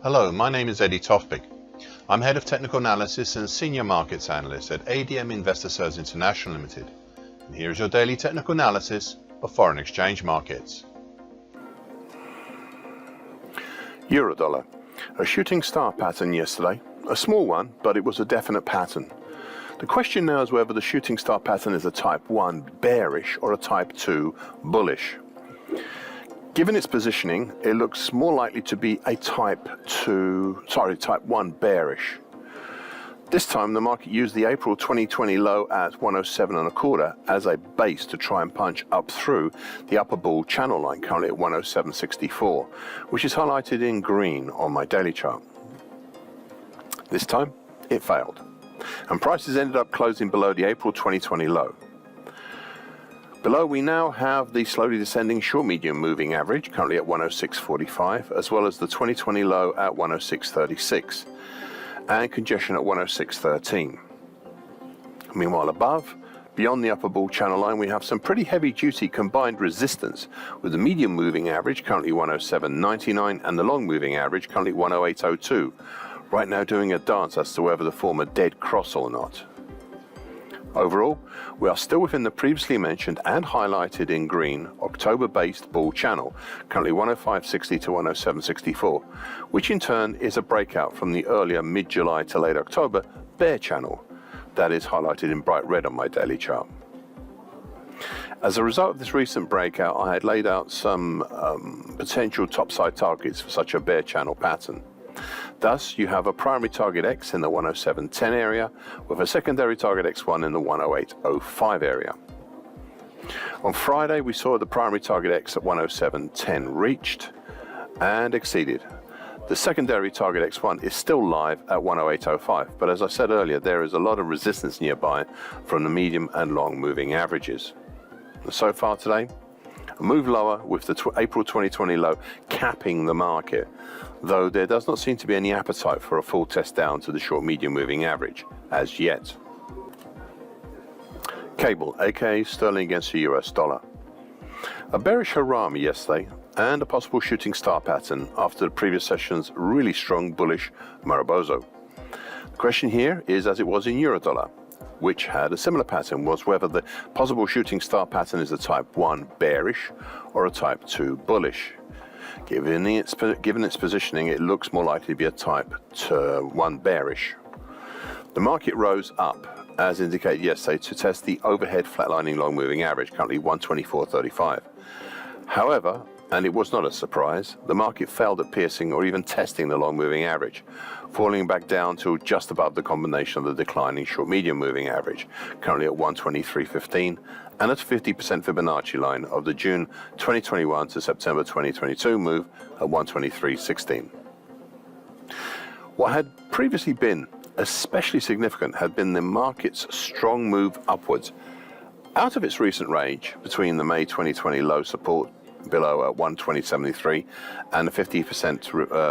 Hello, my name is Tofpik. I'm Head of Technical Analysis and Senior Markets Analyst at ADM Investor Services International Limited. And here is your daily technical analysis of foreign exchange markets. Euro-dollar. A shooting star pattern yesterday. A small one, but it was a definite pattern. The question now is whether the shooting star pattern is a type 1 bearish or a type 2 bullish. Given its positioning, it looks more likely to be a type 1 bearish. This time the market used the April 2020 low at 107.25 as a base to try and punch up through the upper bull channel line, currently at 107.64, which is highlighted in green on my daily chart. This time it failed, and prices ended up closing below the April 2020 low. Below we now have the slowly descending short medium moving average, currently at 106.45, as well as the 2020 low at 106.36, and congestion at 106.13. Meanwhile above, beyond the upper bull channel line, we have some pretty heavy duty combined resistance, with the medium moving average currently 107.99 and the long moving average currently 108.02, right now doing a dance as to whether to form a dead cross or not. Overall, we are still within the previously mentioned and highlighted in green October-based bull channel, currently 105.60 to 107.64, which in turn is a breakout from the earlier mid-July to late October bear channel, that is highlighted in bright red on my daily chart. As a result of this recent breakout, I had laid out some potential topside targets for such a bear channel pattern. Thus, you have a primary target X in the 107.10 area, with a secondary target X1 in the 108.05 area. On Friday, we saw the primary target X at 107.10 reached and exceeded. The secondary target X1 is still live at 108.05, but as I said earlier, there is a lot of resistance nearby from the medium and long moving averages. So far today, a move lower with the April 2020 low capping the market, though there does not seem to be any appetite for a full test down to the short medium moving average as yet. Cable, aka sterling against the US dollar. A bearish harami yesterday and a possible shooting star pattern after the previous session's really strong bullish Marabozo. The question here is, as it was in Eurodollar, which had a similar pattern, was whether the possible shooting star pattern is a type 1 bearish or a type 2 bullish. Given its positioning, it looks more likely to be a type 1 bearish. The market rose up, as indicated yesterday, to test the overhead flatlining long moving average, currently 124.35. However, and it was not a surprise, the market failed at piercing or even testing the long moving average, falling back down to just above the combination of the declining short medium moving average, currently at 123.15, and at 50% Fibonacci line of the June 2021 to September 2022 move at 123.16. What had previously been especially significant had been the market's strong move upwards out of its recent range between the May 2020 low support below at 120.73 and the 50%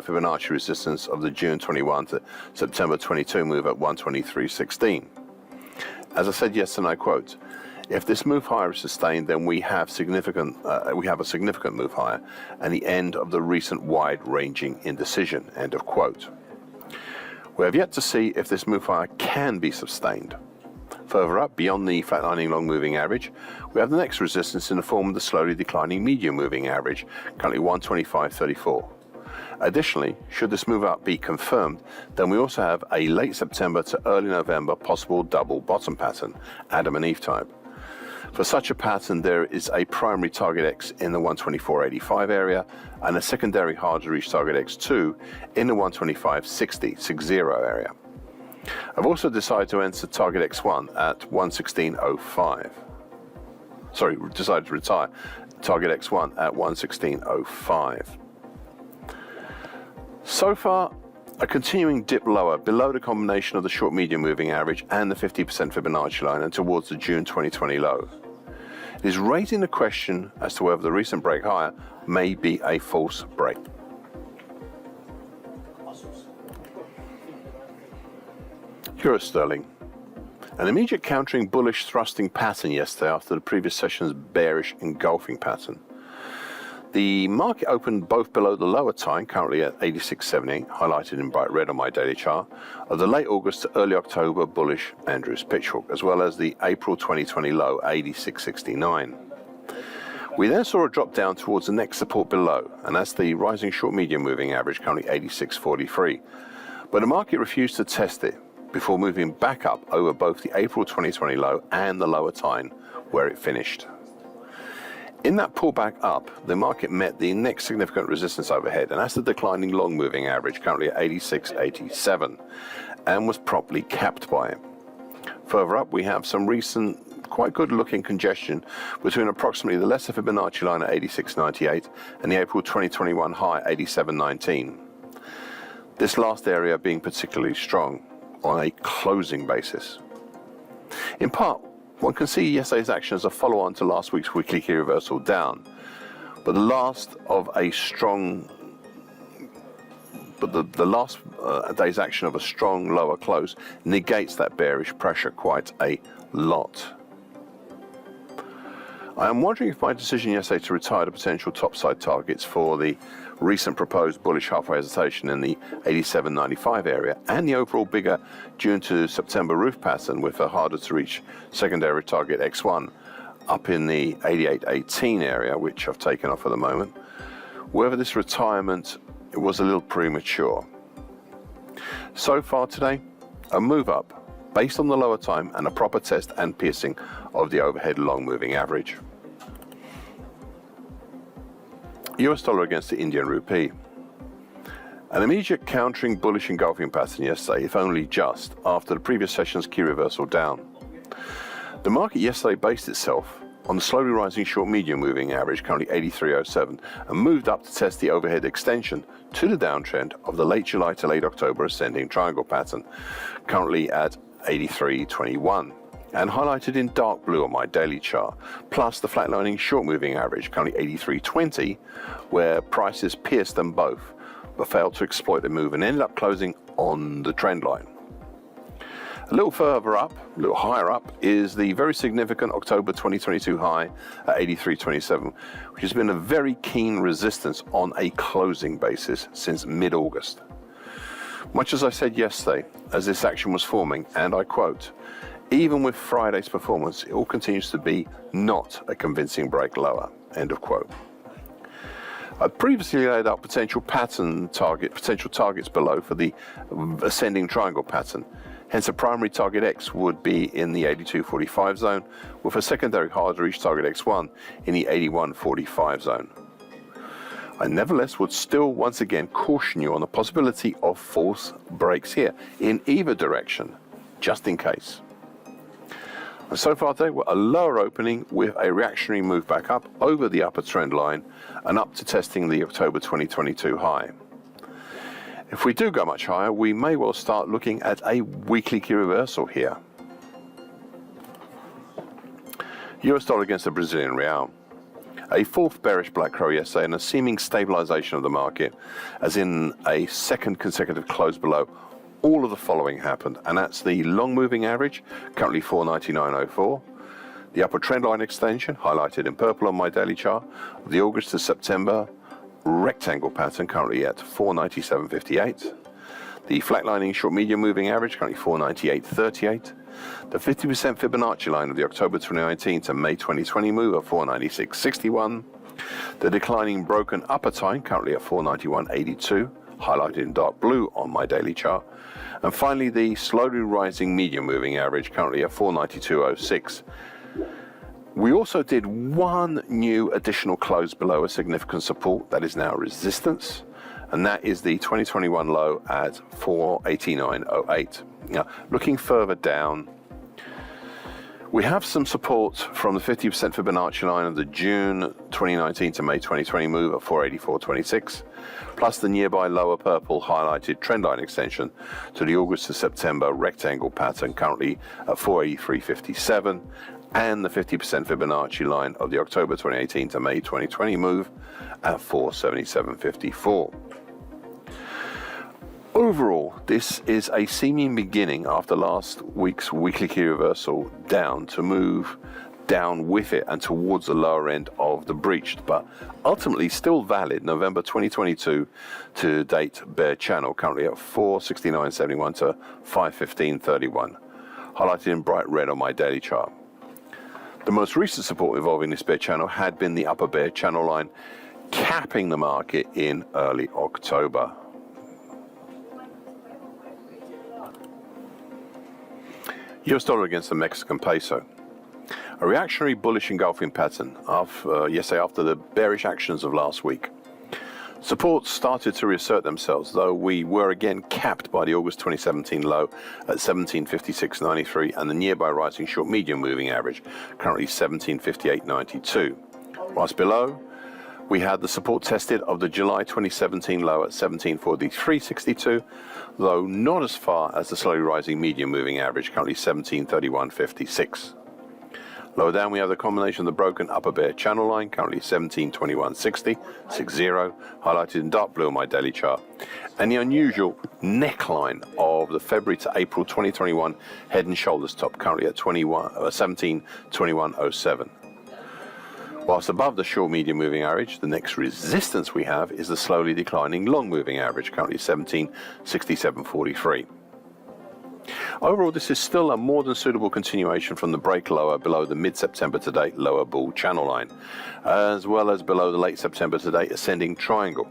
Fibonacci resistance of the June 21 to September 22 move at 123.16. As I said yesterday, I quote, "If this move higher is sustained, then we have a significant move higher and the end of the recent wide-ranging indecision," end of quote. We have yet to see if this move higher can be sustained. Further up, beyond the flatlining long moving average, we have the next resistance in the form of the slowly declining medium moving average, currently 125.34. Additionally, should this move up be confirmed, then we also have a late September to early November possible double bottom pattern, Adam and Eve type. For such a pattern, there is a primary target X in the 124.85 area and a secondary hard to reach target X2 in the 125.60 area. I've also decided to enter target X1 at 116.05. Decided to retire target X1 at 116.05. So far, a continuing dip lower below the combination of the short medium moving average and the 50% Fibonacci line and towards the June 2020 low. It is raising the question as to whether the recent break higher may be a false break. Euro sterling. An immediate countering bullish thrusting pattern yesterday after the previous session's bearish engulfing pattern. The market opened both below the lower time, currently at 86.78, highlighted in bright red on my daily chart, of the late August to early October bullish Andrews pitchfork, as well as the April 2020 low, 86.69. We then saw a drop down towards the next support below, and that's the rising short medium moving average, currently 86.43. But the market refused to test it before moving back up over both the April 2020 low and the lower time, where it finished. In that pullback up, the market met the next significant resistance overhead, and that's the declining long moving average, currently at 86.87, and was promptly capped by it. Further up, we have some recent quite good looking congestion between approximately the lesser Fibonacci line at 86.98 and the April 2021 high 87.19. This last area being particularly strong on a closing basis. In part, one can see yesterday's action as a follow-on to last week's weekly key reversal down, but the last day's action of a strong lower close negates that bearish pressure quite a lot. I am wondering if my decision yesterday to retire the potential topside targets for the recent proposed bullish halfway hesitation in the 87.95 area and the overall bigger June to September roof pattern with a harder to reach secondary target X1 up in the 88.18 area, which I've taken off at the moment, whether this retirement was a little premature. So far today, a move up based on the lower time and a proper test and piercing of the overhead long moving average. US dollar against the Indian rupee. An immediate countering bullish engulfing pattern yesterday, if only just, after the previous session's key reversal down. The market yesterday based itself on the slowly rising short medium moving average, currently 83.07, and moved up to test the overhead extension to the downtrend of the late July to late October ascending triangle pattern, currently at 83.21, and highlighted in dark blue on my daily chart, plus the flatlining short moving average, currently 83.20, where prices pierced them both, but failed to exploit the move and ended up closing on the trend line. A little further up, a little higher up, is the very significant October 2022 high at 83.27, which has been a very keen resistance on a closing basis since mid-August. Much as I said yesterday, as this action was forming, and I quote, "Even with Friday's performance, it all continues to be not a convincing break lower," end of quote. I previously laid out potential targets below for the ascending triangle pattern. Hence, a primary target X would be in the 82.45 zone, with a secondary hard to reach target X1 in the 81.45 zone. I nevertheless would still once again caution you on the possibility of false breaks here in either direction, just in case. And so far today, we're a lower opening with a reactionary move back up over the upper trend line and up to testing the October 2022 high. If we do go much higher, we may well start looking at a weekly key reversal here. US dollar against the Brazilian real. A fourth bearish black crow yesterday and a seeming stabilization of the market, as in a second consecutive close below. All of the following happened, and that's the long moving average, currently 499.04, the upper trend line extension, highlighted in purple on my daily chart, of the August to September rectangle pattern, currently at 497.58, the flatlining short medium moving average, currently 498.38, the 50% Fibonacci line of the October 2019 to May 2020 move of 496.61, the declining broken upper time, currently at 491.82, highlighted in dark blue on my daily chart, and finally the slowly rising medium moving average, currently at 492.06. We also did one new additional close below a significant support that is now resistance, and that is the 2021 low at 489.08. Now, looking further down, we have some support from the 50% Fibonacci line of the June 2019 to May 2020 move at 484.26, plus the nearby lower purple highlighted trendline extension to the August to September rectangle pattern, currently at 483.57, and the 50% Fibonacci line of the October 2018 to May 2020 move at 477.54. Overall, this is a seeming beginning after last week's weekly key reversal down to move down with it and towards the lower end of the breached, but ultimately still valid November 2022 to date bear channel, currently at 469.71 to 515.31, highlighted in bright red on my daily chart. The most recent support involving this bear channel had been the upper bear channel line, capping the market in early October. US dollar against the Mexican peso. A reactionary bullish engulfing pattern yesterday after the bearish actions of last week. Supports started to reassert themselves, though we were again capped by the August 2017 low at 1756.93 and the nearby rising short medium moving average, currently 1758.92. Whilst below, we had the support tested of the July 2017 low at 1743.62, though not as far as the slowly rising medium moving average, currently 1731.56. Lower down we have the combination of the broken upper bear channel line, currently 1721.60, highlighted in dark blue on my daily chart, and the unusual neckline of the February to April 2021 head and shoulders top, currently at 1721.07. Whilst above the short medium moving average, the next resistance we have is the slowly declining long moving average, currently 1767.43. Overall, this is still a more than suitable continuation from the break lower below the mid-September to date lower bull channel line, as well as below the late September to date ascending triangle.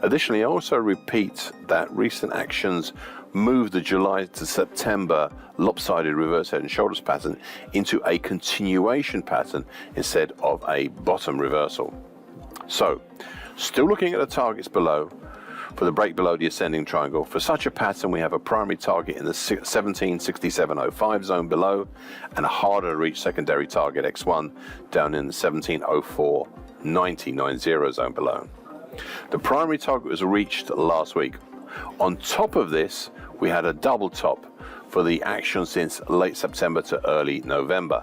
Additionally, I also repeat that recent actions moved the July to September lopsided reverse head and shoulders pattern into a continuation pattern instead of a bottom reversal. So, still looking at the targets below for the break below the ascending triangle. For such a pattern, we have a primary target in the 1767.05 zone below and a harder to reach secondary target X1 down in the 1704.90 zone below. The primary target was reached last week. On top of this, we had a double top for the action since late September to early November.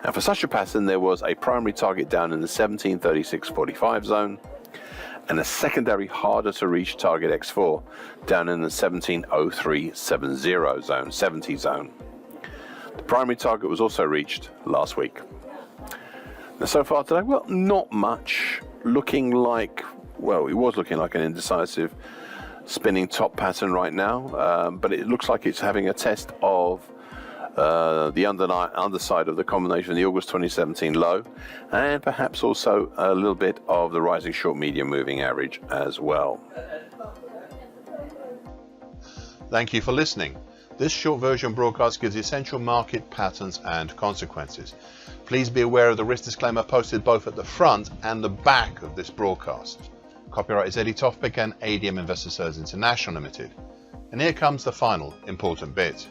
And for such a pattern, there was a primary target down in the 1736.45 zone and a secondary harder to reach target X4 down in the 1703.70 zone, 70 zone. The primary target was also reached last week. Now so far today, well, not much. Looking like, well, it was looking like an indecisive spinning top pattern right now, but it looks like it's having a test of the underside of the combination of the August 2017 low and perhaps also a little bit of the rising short medium moving average as well. Thank you for listening. This short version broadcast gives essential market patterns and consequences. Please be aware of the risk disclaimer posted both at the front and the back of this broadcast. Copyright is Eddie Tofpik and ADM Investor Services International Limited. And here comes the final important bit.